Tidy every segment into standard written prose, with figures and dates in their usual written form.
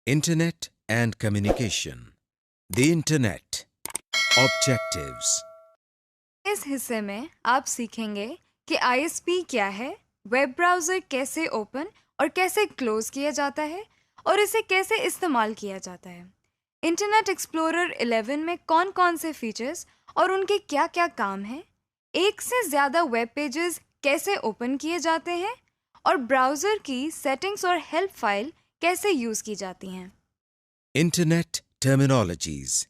Internet and communication. The Internet. Objectives. اس حصے میں آپ سیکھیں گے کہ ISP کیا ہے، ویب براؤزر کیسے اوپن اور کیسے کلوز کیا جاتا ہے اور اسے کیسے استعمال کیا جاتا ہے، انٹرنیٹ ایکسپلورر 11 میں کون کون سے فیچرز اور ان کے کیا کیا کام ہیں، ایک سے زیادہ ویب پیجز کیسے اوپن کیے جاتے ہیں اور براؤزر کی سیٹنگز اور ہیلپ فائل کیسے یوز کی جاتی ہیں۔ Internet terminologies.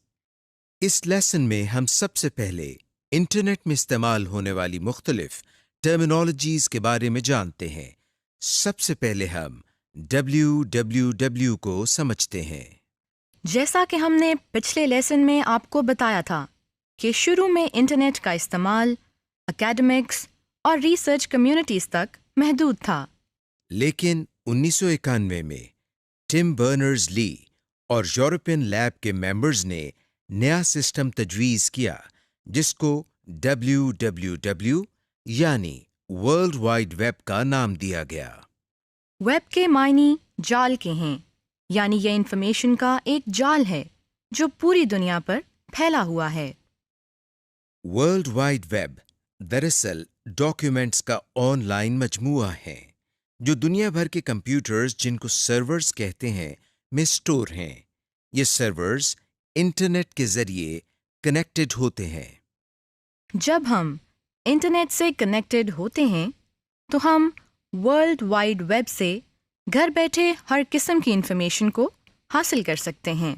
اس لیسن میں ہم سب سے پہلے انٹرنیٹ میں استعمال ہونے والی مختلف ٹرمینالوجیز کے بارے میں جانتے ہیں۔ سب سے پہلے ہم www کو سمجھتے ہیں۔ جیسا کہ ہم نے پچھلے لیسن میں آپ کو بتایا تھا کہ شروع میں انٹرنیٹ کا استعمال اکیڈمکس اور ریسرچ کمیونٹیز تک محدود تھا، لیکن 1991 میں ٹم برنرز لی اور یورپین لیب کے ممبرز نے نیا سسٹم تجویز کیا جس کو www یعنی ورلڈ وائڈ ویب کا نام دیا گیا۔ ویب کے معنی جال کے ہیں، یعنی یہ انفارمیشن کا ایک جال ہے جو پوری دنیا پر پھیلا ہوا ہے۔ ورلڈ وائڈ ویب دراصل ڈاکیومنٹس کا آن لائن مجموعہ ہے جو دنیا بھر کے کمپیوٹرز جن کو سرورز کہتے ہیں میں اسٹور ہیں۔ یہ سرورز انٹرنیٹ کے ذریعے کنیکٹڈ ہوتے ہیں۔ جب ہم انٹرنیٹ سے کنیکٹڈ ہوتے ہیں تو ہم ورلڈ وائڈ ویب سے گھر بیٹھے ہر قسم کی انفارمیشن کو حاصل کر سکتے ہیں۔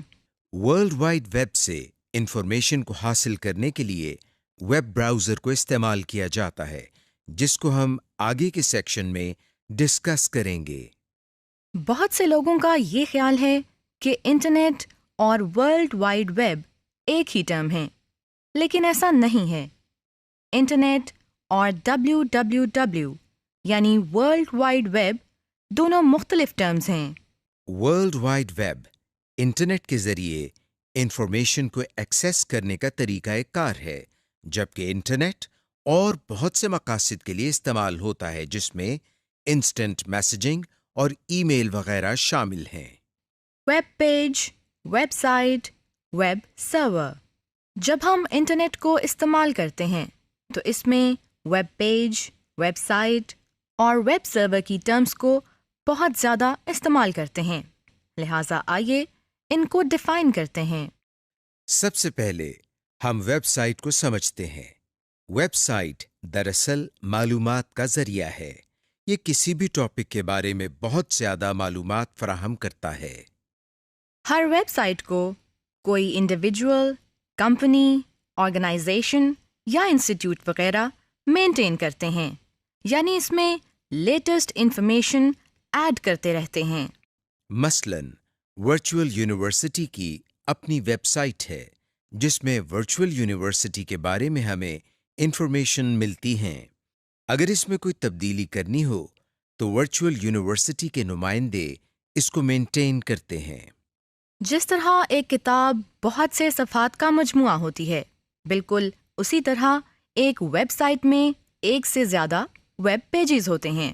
ورلڈ وائڈ ویب سے انفارمیشن کو حاصل کرنے کے لیے ویب براؤزر کو استعمال کیا جاتا ہے جس کو ہم آگے کے سیکشن میں ڈسکس کریں گے۔ بہت سے لوگوں کا یہ خیال ہے کہ انٹرنیٹ اور ورلڈ وائڈ ویب ایک ہی ٹرم ہیں، لیکن ایسا نہیں ہے۔ انٹرنیٹ اور www یعنی ورلڈ وائڈ ویب دونوں مختلف ٹرمز ہیں۔ ورلڈ وائڈ ویب انٹرنیٹ کے ذریعے انفارمیشن کو ایکسیس کرنے کا طریقہ کار ہے، جبکہ انٹرنیٹ اور بہت سے مقاصد کے لیے استعمال ہوتا ہے جس میں انسٹنٹ میسیجنگ اور ای میل وغیرہ شامل ہیں۔ Web page, web site, web server. جب ہم انٹرنیٹ کو استعمال کرتے ہیں تو اس میں ویب پیج، ویب سائٹ اور ویب سرور کی ٹرمز کو بہت زیادہ استعمال کرتے ہیں، لہٰذا آئیے ان کو ڈیفائن کرتے ہیں۔ سب سے پہلے ہم ویب سائٹ کو سمجھتے ہیں۔ ویب سائٹ دراصل معلومات کا ذریعہ ہے۔ یہ کسی بھی ٹاپک کے بارے میں بہت زیادہ معلومات فراہم کرتا ہے۔ ہر ویب سائٹ کو کوئی انڈیویجول، کمپنی، آرگنائزیشن یا انسٹیٹیوٹ وغیرہ مینٹین کرتے ہیں، یعنی اس میں لیٹسٹ انفارمیشن ایڈ کرتے رہتے ہیں۔ مثلاً ورچوئل یونیورسٹی کی اپنی ویب سائٹ ہے جس میں ورچوئل یونیورسٹی کے بارے میں ہمیں انفارمیشن ملتی ہیں۔ اگر اس میں کوئی تبدیلی کرنی ہو تو ورچوئل یونیورسٹی کے نمائندے اس کو مینٹین کرتے ہیں۔ جس طرح ایک کتاب بہت سے صفحات کا مجموعہ ہوتی ہے، بالکل اسی طرح ایک ویب سائٹ میں ایک سے زیادہ ویب پیجز ہوتے ہیں۔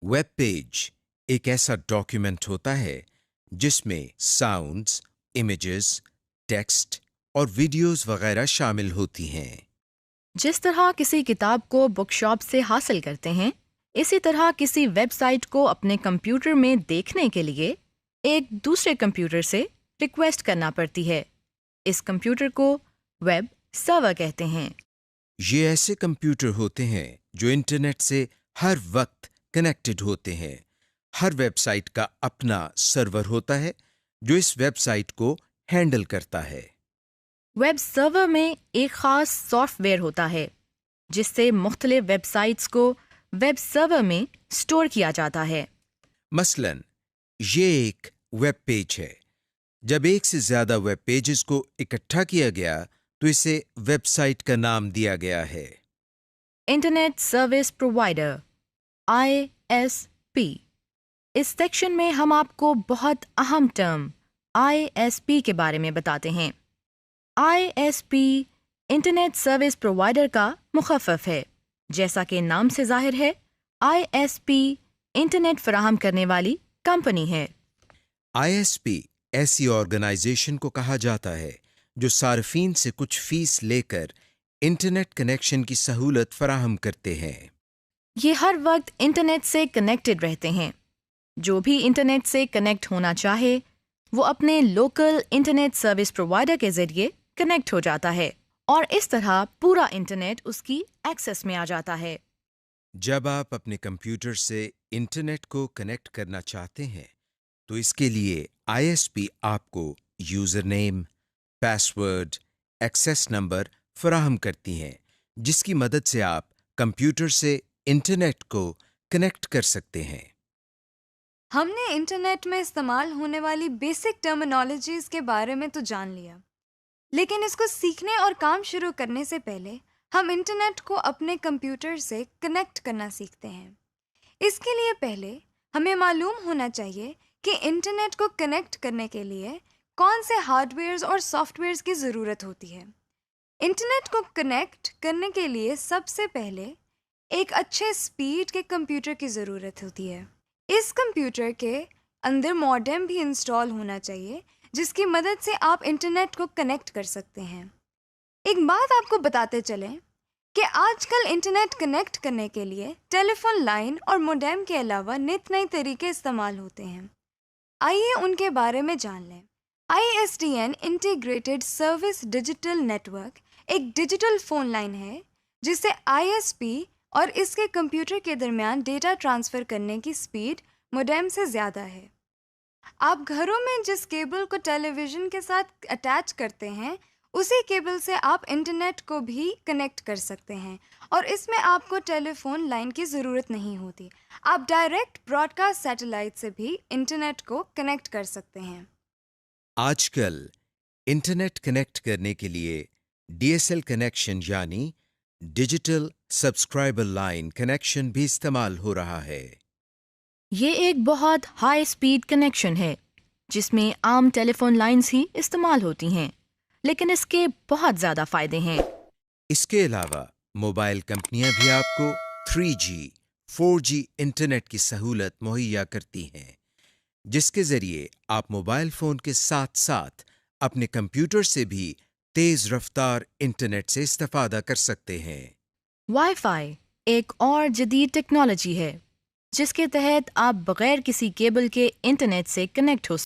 ویب پیج ایک ایسا ڈاکیومنٹ ہوتا ہے جس میں ساؤنڈز، امیجز، ٹیکسٹ اور ویڈیوز وغیرہ شامل ہوتی ہیں۔ جس طرح کسی کتاب کو بک شاپ سے حاصل کرتے ہیں، اسی طرح کسی ویب سائٹ کو اپنے کمپیوٹر میں دیکھنے کے لیے ایک دوسرے کمپیوٹر سے ریکویسٹ کرنا پڑتی ہے۔ اس کمپیوٹر کو ویب سرور کہتے ہیں۔ یہ ایسے کمپیوٹر ہوتے ہیں جو انٹرنیٹ سے ہر وقت کنیکٹڈ ہوتے ہیں۔ ہر ویب سائٹ کا اپنا سرور ہوتا ہے جو اس ویب سائٹ کو ہینڈل کرتا ہے۔ ویب سرور میں ایک خاص سافٹ ویئر ہوتا ہے جس سے مختلف ویب سائٹس کو ویب سرور میں اسٹور کیا جاتا ہے۔ مثلاً یہ ایک ویب پیج ہے۔ جب ایک سے زیادہ ویب پیجز کو اکٹھا کیا گیا تو اسے ویب سائٹ کا نام دیا گیا ہے۔ Internet service provider ISP۔ اس سیکشن میں ہم آپ کو بہت اہم ٹرم ISP کے بارے میں بتاتے ہیں۔ ISP انٹرنیٹ سروس پرووائڈر کا مخفف ہے۔ جیسا کہ نام سے ظاہر ہے، ISP انٹرنیٹ فراہم کرنے والی کمپنی ہے۔ ISP ایسی آرگنائزیشن کو کہا جاتا ہے جو صارفین سے کچھ فیس لے کر انٹرنیٹ کنیکشن کی سہولت فراہم کرتے ہیں۔ یہ ہر وقت انٹرنیٹ سے کنیکٹڈ رہتے ہیں۔ جو بھی انٹرنیٹ سے کنیکٹ ہونا چاہے وہ اپنے لوکل انٹرنیٹ سروس پرووائڈر کے ذریعے کنیکٹ ہو جاتا ہے اور اس طرح پورا انٹرنیٹ اس کی ایکسس میں آ جاتا ہے۔ جب آپ اپنے کمپیوٹر سے انٹرنیٹ کو کنیکٹ کرنا چاہتے ہیں تو اس کے لیے ISP آپ کو یوزر نیم، پاس ورڈ، ایکسیس نمبر فراہم کرتی ہیں جس کی مدد سے آپ کمپیوٹر سے انٹرنیٹ کو کنیکٹ کر سکتے ہیں۔ ہم نے انٹرنیٹ میں استعمال ہونے والی بیسک ٹرمینالوجیز کے بارے میں تو جان لیا، لیکن اس کو سیکھنے اور کام شروع کرنے سے پہلے ہم انٹرنیٹ کو اپنے کمپیوٹر سے کنیکٹ کرنا سیکھتے ہیں۔ اس کے لیے پہلے ہمیں معلوم ہونا چاہیے کہ انٹرنیٹ کو کنیکٹ کرنے کے لیے کون سے ہارڈ ویئرز اور سافٹ ویئرز کی ضرورت ہوتی ہے۔ انٹرنیٹ کو کنیکٹ کرنے کے لیے سب سے پہلے ایک اچھے اسپیڈ کے کمپیوٹر کی ضرورت ہوتی ہے۔ اس کمپیوٹر کے اندر ماڈم بھی انسٹال ہونا چاہیے جس کی مدد سے آپ انٹرنیٹ کو کنیکٹ کر سکتے ہیں۔ ایک بات آپ کو بتاتے چلیں کہ آج کل انٹرنیٹ کنیکٹ کرنے کے لیے ٹیلی فون لائن اور موڈم کے علاوہ نت نئے طریقے استعمال ہوتے ہیں۔ آئیے ان کے بارے میں جان لیں۔ ISDN integrated service digital network ایک ڈیجیٹل فون لائن ہے جس سے ISP اور اس کے کمپیوٹر کے درمیان ڈیٹا ٹرانسفر کرنے کی سپیڈ موڈم سے زیادہ ہے۔ آپ گھروں میں جس کیبل کو ٹیلی ویژن کے ساتھ اٹیچ کرتے ہیں اسی کیبل سے آپ انٹرنیٹ کو بھی کنیکٹ کر سکتے ہیں اور اس میں آپ کو ٹیلی فون لائن کی ضرورت نہیں ہوتی۔ آپ ڈائریکٹ براڈ کاسٹ سیٹلائٹ سے بھی انٹرنیٹ کو کنیکٹ کر سکتے ہیں۔ آج کل انٹرنیٹ کنیکٹ کرنے کے لیے DSL کنیکشن یعنی ڈیجیٹل سبسکرائبر لائن کنیکشن بھی استعمال ہو رہا ہے۔ یہ ایک بہت ہائی اسپیڈ کنیکشن ہے جس میں عام ٹیلی فون لائنز ہی استعمال ہوتی ہیں، لیکن اس کے بہت زیادہ فائدے ہیں۔ اس کے علاوہ موبائل کمپنیاں بھی آپ کو 3G، 4G انٹرنیٹ کی سہولت مہیا کرتی ہیں جس کے ذریعے آپ موبائل فون کے ساتھ ساتھ اپنے کمپیوٹر سے بھی تیز رفتار انٹرنیٹ سے استفادہ کر سکتے ہیں۔ وائی فائی ایک اور جدید ٹیکنالوجی ہے جس کے تحت آپ بغیر کسی کیبل کے انٹرنیٹ سے کنیکٹ ہو